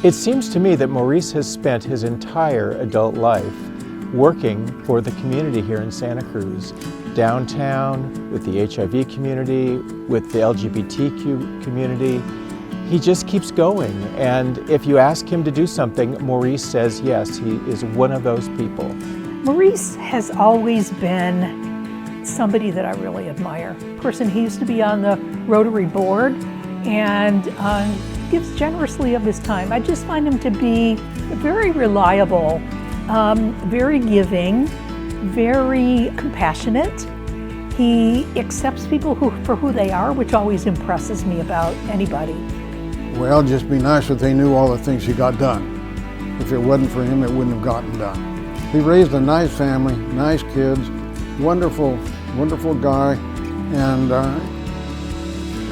It seems to me that Maurice has spent his entire adult life working for the community here in Santa Cruz, downtown, with the HIV community, with the LGBTQ community. He just keeps going, and if you ask him to do something, Maurice says yes. He is one of those people. Maurice has always been somebody that I really admire. Of course, he used to be on the Rotary board and gives generously of his time. I just find him to be very reliable, very giving, very compassionate. He accepts people for who they are, which always impresses me about anybody. Well, it'd just be nice if they knew all the things he got done. If it wasn't for him, it wouldn't have gotten done. He raised a nice family, nice kids, wonderful, wonderful guy, and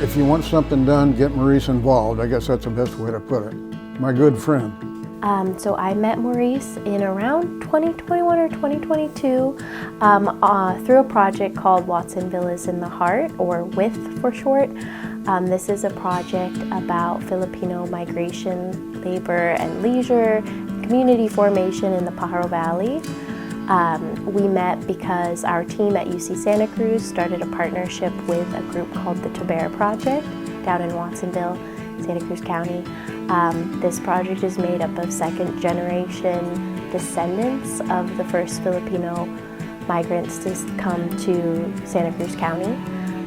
if you want something done, get Maurice involved. I guess that's the best way to put it. My good friend. So I met Maurice in around 2021 or 2022 through a project called Watsonville is in the Heart, or WITH for short. This is a project about Filipino migration, labor and leisure, community formation in the Pajaro Valley. We met because our team at UC Santa Cruz started a partnership with a group called the Tabera Project down in Watsonville, Santa Cruz County. This project is made up of second-generation descendants of the first Filipino migrants to come to Santa Cruz County.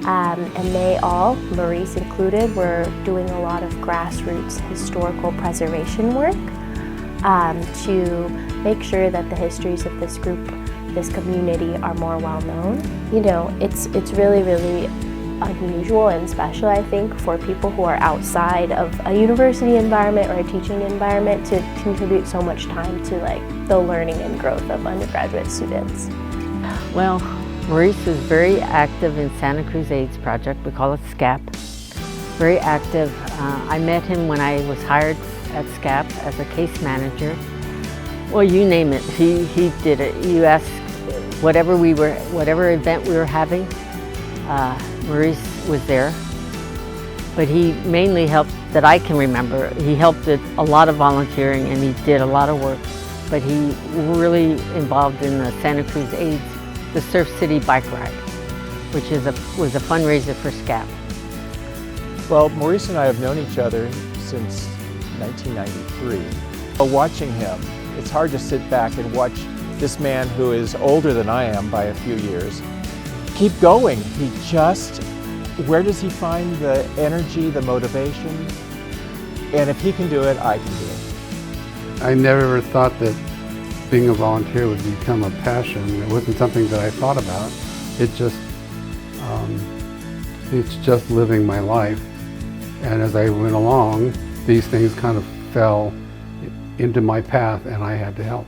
And they all, Maurice included, were doing a lot of grassroots historical preservation work to make sure that the histories of this group, this community, are more well known. You know, it's really, really unusual and special, I think, for people who are outside of a university environment or a teaching environment to contribute so much time to the learning and growth of undergraduate students. Well, Maurice is very active in Santa Cruz AIDS Project. We call it SCAP. Very active. I met him when I was hired at SCAP as a case manager. Well, you name it, he did it. You ask whatever event we were having, Maurice was there. But he mainly helped, that I can remember, he helped with a lot of volunteering and he did a lot of work. But he really involved in the Santa Cruz AIDS, the Surf City bike ride, which was a fundraiser for SCAP. Well, Maurice and I have known each other since 1993. Watching him, it's hard to sit back and watch this man who is older than I am by a few years keep going. He just, where does he find the energy, the motivation? And if he can do it, I can do it. I never ever thought that being a volunteer would become a passion. It wasn't something that I thought about. It's just living my life. And as I went along, these things kind of fell into my path and I had to help.